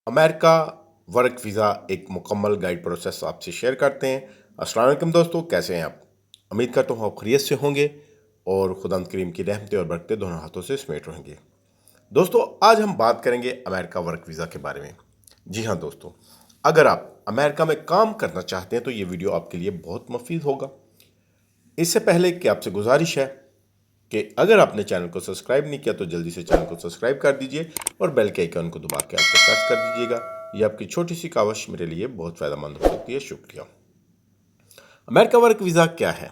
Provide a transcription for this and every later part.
America work visa एक मुकम्मल guide process आपसे शेयर करते हैं। अस्सलाम वालेकुम दोस्तों, कैसे हैं आप? उम्मीद करता हूँ आप खैरियत से होंगे और खुदावंद करीम की रहमतें और बरकतें दोनों हाथों से समेट रहेंगे। दोस्तों, आज हम बात करेंगे अमेरिका वर्क वीज़ा के बारे में। जी हाँ दोस्तों, अगर आप अमेरिका में काम करना चाहते हैं तो ये वीडियो आपके लिए बहुत मुफीद होगा। इससे पहले कि आपसे गुजारिश है कि अगर आपने चैनल को सब्सक्राइब नहीं किया तो जल्दी से चैनल को सब्सक्राइब कर दीजिए और बेल के आइकन को दबा के आप प्रेस कर दीजिएगा। ये आपकी छोटी सी काविश मेरे लिए बहुत फ़ायदेमंद हो सकती है। शुक्रिया। अमेरिका वर्क वीज़ा क्या है?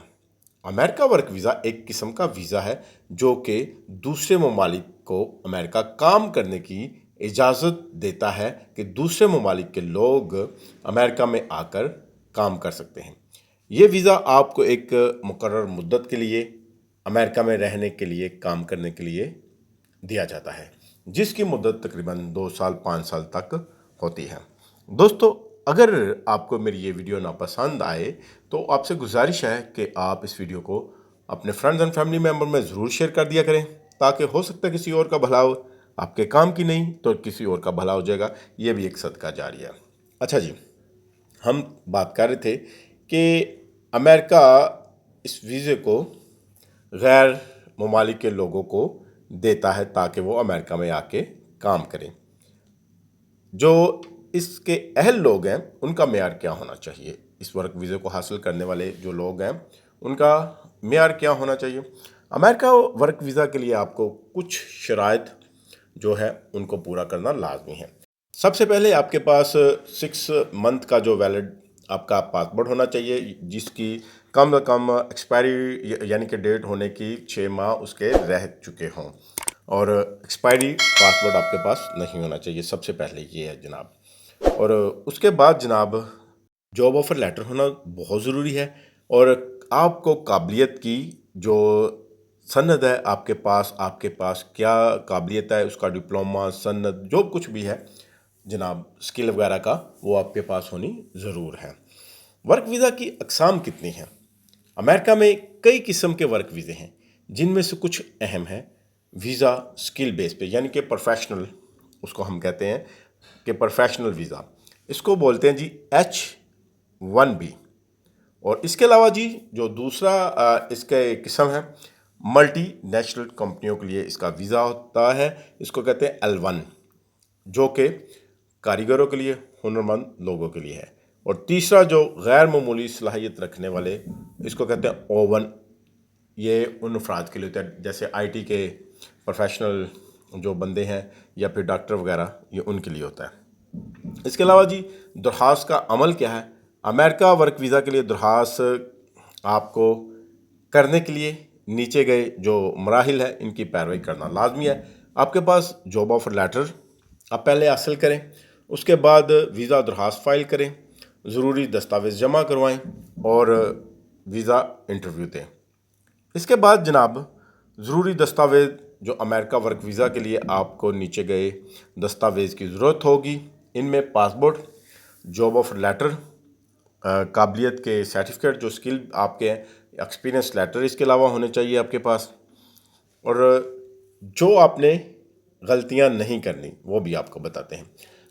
अमेरिका वर्क वीज़ा एक किस्म का वीज़ा है जो कि दूसरे ममालिक को अमेरिका काम करने की इजाज़त देता है कि दूसरे ममालिक के लोग अमेरिका में आकर काम कर सकते हैं। ये वीज़ा आपको एक मुकर्रर मुद्दत के लिए अमेरिका में रहने के लिए, काम करने के लिए दिया जाता है, जिसकी मुद्दत तकरीबन 2 साल 5 साल तक होती है। दोस्तों, अगर आपको मेरी ये वीडियो नापसंद आए तो आपसे गुजारिश है कि आप इस वीडियो को अपने फ्रेंड्स एंड फैमिली मेम्बर में ज़रूर शेयर कर दिया करें, ताकि हो सकता है किसी और का भला हो। आपके काम की नहीं तो किसी और का भला हो जाएगा। ये भी एक सदका जारिया है। अच्छा जी, हम बात कर रहे थे कि अमेरिका इस वीज़े को गैर ममालिक के लोगों को देता है ताकि वो अमेरिका में आके काम करें। जो इसके अहल लोग हैं उनका मेयार क्या होना चाहिए? इस वर्क वीज़े को हासिल करने वाले जो लोग हैं उनका मेयार क्या होना चाहिए? अमेरिका वर्क वीज़ा के लिए आपको कुछ शराइत जो है उनको पूरा करना लाजमी है। सबसे पहले आपके पास 6 मंथ का जो वैलिड आपका पासपोर्ट होना चाहिए, जिसकी कम से कम एक्सपायरी यानी कि डेट होने की 6 माह उसके रह चुके हों, और एक्सपायरी पासपोर्ट आपके पास नहीं होना चाहिए। सबसे पहले ये है जनाब। और उसके बाद जनाब, जॉब ऑफ़र लेटर होना बहुत ज़रूरी है, और आपको काबिलियत की जो सनद है आपके पास क्या काबिलियत है, उसका डिप्लोमा, सनद, जो कुछ भी है जनाब, स्किल वगैरह का, वो आपके पास होनी ज़रूर है। वर्क वीज़ा की अक़साम कितनी हैं? अमेरिका में कई किस्म के वर्क वीज़े हैं, जिनमें से कुछ अहम हैं। वीज़ा स्किल बेस पे, यानी कि प्रोफेशनल, उसको हम कहते हैं कि प्रोफेशनल वीज़ा, इसको बोलते हैं जी H1B। और इसके अलावा जी जो दूसरा इसका किस्म है, मल्टी नेशनल कंपनियों के लिए इसका वीज़ा होता है, इसको कहते हैं L1, जो कि कारीगरों के लिए, हुनरमंद लोगों के लिए है। और तीसरा जो गैर मामूली सलाहियत रखने वाले, इसको कहते हैं O1। ये उन अफराद के लिए होता है जैसे IT के प्रोफेशनल जो बंदे हैं या फिर डॉक्टर वगैरह, ये उनके लिए होता है। इसके अलावा जी दरख्वास्त का अमल क्या है? अमेरिका वर्क वीज़ा के लिए दरख्वास्त आपको करने के लिए नीचे गए जो मराहिल है इनकी पैरवी करना लाजमी है। आपके पास जॉब ऑफ़र लेटर आप पहले हासिल करें, उसके बाद वीज़ा दरख्वास्त फ़ाइल करें, ज़रूरी दस्तावेज़ जमा करवाएं और वीज़ा इंटरव्यू दें। इसके बाद जनाब, ज़रूरी दस्तावेज़ जो अमेरिका वर्क वीज़ा के लिए आपको नीचे गए दस्तावेज़ की ज़रूरत होगी, इनमें पासपोर्ट, जॉब ऑफ़र लेटर, काबिलियत के सर्टिफिकेट, जो स्किल आपके एक्सपीरियंस लेटर इसके अलावा होने चाहिए आपके पास, और जो आपने गलतियां नहीं करनी वो भी आपको बताते हैं।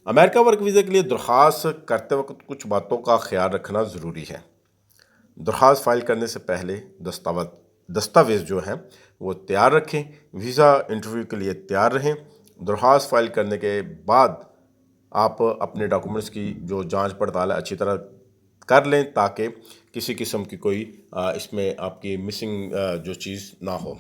अमेरिका वर्क वीज़ा के लिए दरख्वास्त करते वक्त कुछ बातों का ख्याल रखना ज़रूरी है। दरख्वास्त फ़ाइल करने से पहले दस्तावेज़ जो हैं वो तैयार रखें। वीज़ा इंटरव्यू के लिए तैयार रहें। दरख्वास्त फ़ाइल करने के बाद आप अपने डॉक्यूमेंट्स की जो जांच पड़ताल है अच्छी तरह कर लें, ताकि किसी किस्म की कोई इसमें आपकी मिसिंग जो चीज़ ना हो।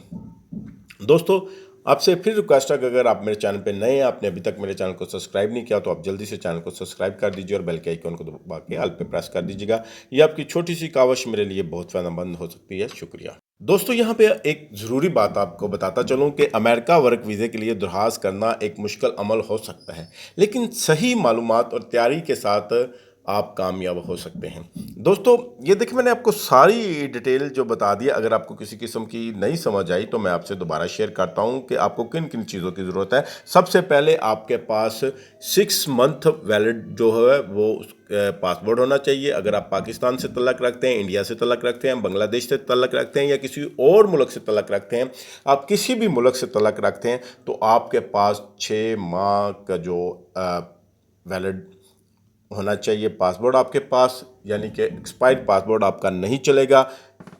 दोस्तों, आपसे फिर रिक्वेस्ट है कि अगर आप मेरे चैनल पे नए हैं, आपने अभी तक मेरे चैनल को सब्सक्राइब नहीं किया, तो आप जल्दी से चैनल को सब्सक्राइब कर दीजिए और बेल के आइकन को दबा के ऑल पे प्रेस कर दीजिएगा। ये आपकी छोटी सी काविश मेरे लिए बहुत फ़ायदेमंद हो सकती है। शुक्रिया। दोस्तों, यहाँ पे एक ज़रूरी बात आपको बताता चलूँ कि अमेरिका वर्क वीज़े के लिए दरख्वास्त करना एक मुश्किल अमल हो सकता है, लेकिन सही मालूमात और तैयारी के साथ आप कामयाब हो सकते हैं। दोस्तों, ये देखिए, मैंने आपको सारी डिटेल जो बता दी। अगर आपको किसी किस्म की नहीं समझ आई तो मैं आपसे दोबारा शेयर करता हूँ कि आपको किन किन चीज़ों की ज़रूरत है। सबसे पहले आपके पास 6 मंथ वैलिड जो है वो पासपोर्ट होना चाहिए। अगर आप पाकिस्तान से तल्लक रखते हैं, इंडिया से तल्लक रखते हैं, बांग्लादेश से तल्लक रखते हैं या किसी और मुल्क से तल्लक रखते हैं, आप किसी भी मुल्क से तल्लक रखते हैं तो आपके पास 6 माह का जो वैलिड होना चाहिए पासपोर्ट आपके पास, यानी कि एक्सपायर्ड पासपोर्ट आपका नहीं चलेगा।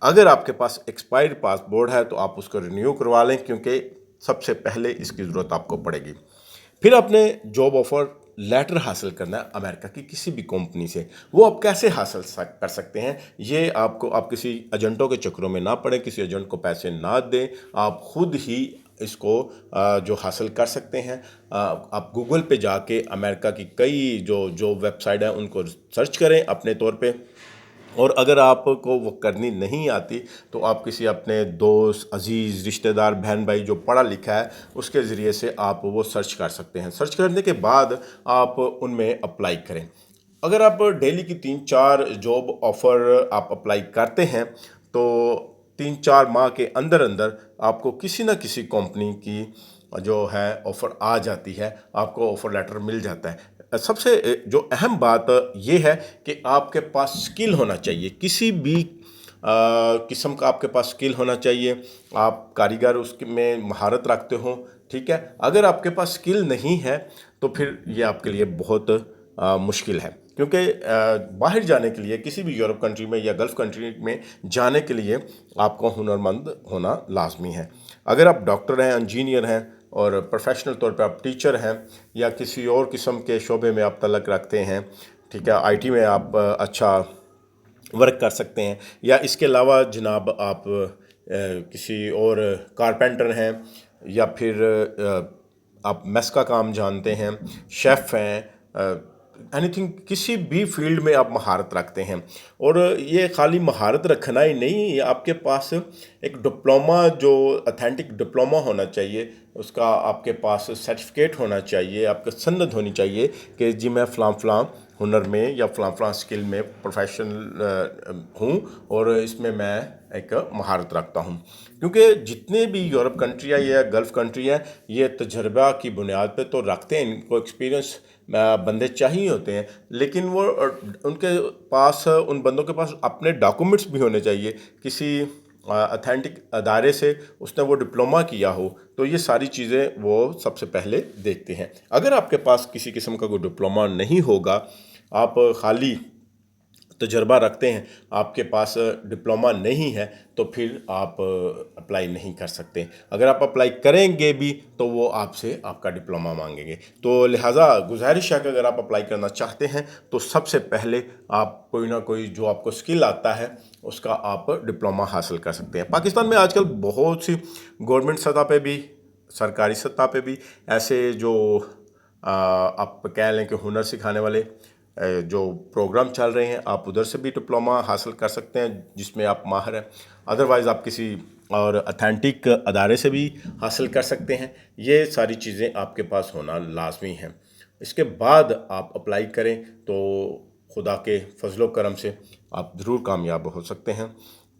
अगर आपके पास एक्सपायर्ड पासपोर्ट है तो आप उसको रिन्यू करवा लें, क्योंकि सबसे पहले इसकी ज़रूरत आपको पड़ेगी। फिर आपने जॉब ऑफ़र लेटर हासिल करना है अमेरिका की किसी भी कंपनी से। वो आप कैसे हासिल कर सकते हैं, ये आप किसी एजेंटों के चक्करों में ना पड़े, किसी एजेंट को पैसे ना दें, आप खुद ही इसको जो हासिल कर सकते हैं। आप गूगल पे जाके अमेरिका की कई जो वेबसाइट है उनको सर्च करें अपने तौर पे, और अगर आपको वो करनी नहीं आती तो आप किसी अपने दोस्त, अजीज़, रिश्तेदार, बहन भाई जो पढ़ा लिखा है उसके ज़रिए से आप वो सर्च कर सकते हैं। सर्च करने के बाद आप उनमें अप्लाई करें। अगर आप डेली की 3-4 जॉब ऑफ़र आप अप्लाई करते हैं तो 3-4 माह के अंदर अंदर आपको किसी न किसी कंपनी की जो है ऑफ़र आ जाती है, आपको ऑफ़र लेटर मिल जाता है। सबसे जो अहम बात ये है कि आपके पास स्किल होना चाहिए, किसी भी किस्म का आपके पास स्किल होना चाहिए। आप कारीगर उसमें महारत रखते हो, ठीक है। अगर आपके पास स्किल नहीं है तो फिर ये आपके लिए बहुत मुश्किल है, क्योंकि बाहर जाने के लिए किसी भी यूरोप कंट्री में या गल्फ़ कंट्री में जाने के लिए आपको हुनरमंद होना लाजमी है। अगर आप डॉक्टर हैं, इंजीनियर हैं और प्रोफेशनल तौर पे आप टीचर हैं या किसी और किस्म के शोबे में आप तलक रखते हैं, ठीक है, आईटी में आप अच्छा वर्क कर सकते हैं, या इसके अलावा जनाब आप किसी और कारपेंटर हैं, या फिर आप मेस का काम जानते हैं, शेफ़ हैं, एनीथिंग, किसी भी फील्ड में आप महारत रखते हैं। और ये खाली महारत रखना ही नहीं, ये आपके पास एक डिप्लोमा, जो ऑथेंटिक डिप्लोमा होना चाहिए, उसका आपके पास सर्टिफिकेट होना चाहिए, आपकी सनद होनी चाहिए कि जी मैं फ़लाँ हुनर में या फ़लाँ स्किल में प्रोफेशनल हूँ और इसमें मैं एक महारत रखता हूँ। क्योंकि जितने भी यूरोप कंट्री है या गल्फ़ कंट्री है, ये तजर्बा की बुनियाद पे तो रखते हैं, इनको एक्सपीरियंस बंदे चाहिए होते हैं, लेकिन वो उनके पास, उन बंदों के पास अपने डॉक्यूमेंट्स भी होने चाहिए। किसी अथेंटिक अदारे से उसने वो डिप्लोमा किया हो, तो ये सारी चीज़ें वो सबसे पहले देखते हैं। अगर आपके पास किसी किस्म का कोई डिप्लोमा नहीं होगा, आप खाली तजर्बा रखते हैं, आपके पास डिप्लोमा नहीं है, तो फिर आप अप्लाई नहीं कर सकते। अगर आप अप्लाई करेंगे भी तो वो आपसे आपका डिप्लोमा मांगेंगे। तो लिहाजा गुजारिश है कि अगर आप अप्लाई करना चाहते हैं तो सबसे पहले आप कोई ना कोई जो आपको स्किल आता है उसका आप डिप्लोमा हासिल कर सकते हैं। पाकिस्तान में आजकल बहुत सी गवर्नमेंट सतह पे भी, सरकारी सतह पे भी ऐसे जो आप कह लें कि हुनर सिखाने वाले जो प्रोग्राम चल रहे हैं, आप उधर से भी डिप्लोमा हासिल कर सकते हैं जिसमें आप माहिर हैं। अदरवाइज़ आप किसी और अथेंटिक अदारे से भी हासिल कर सकते हैं। ये सारी चीज़ें आपके पास होना लाजमी है। इसके बाद आप अप्लाई करें तो खुदा के फजलो करम से आप ज़रूर कामयाब हो सकते हैं।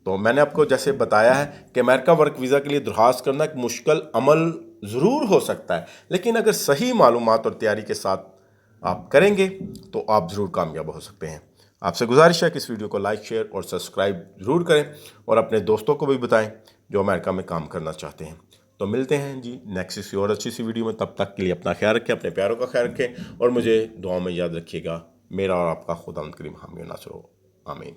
तो मैंने आपको जैसे बताया है कि अमेरिका वर्क वीज़ा के लिए दरख्वास्त करना एक मुश्किल अमल ज़रूर हो सकता है, लेकिन अगर सही मालूमात और तैयारी के साथ आप करेंगे तो आप ज़रूर कामयाब हो सकते हैं। आपसे गुजारिश है कि इस वीडियो को लाइक, शेयर और सब्सक्राइब ज़रूर करें और अपने दोस्तों को भी बताएं जो अमेरिका में काम करना चाहते हैं। तो मिलते हैं जी नेक्स्ट किसी और अच्छी सी वीडियो में। तब तक के लिए अपना ख्याल रखें, अपने प्यारों का ख्याल रखें और मुझे दुआ में याद रखिएगा। मेरा और आपका खुदा करीम हामी नासर हो। आमीन।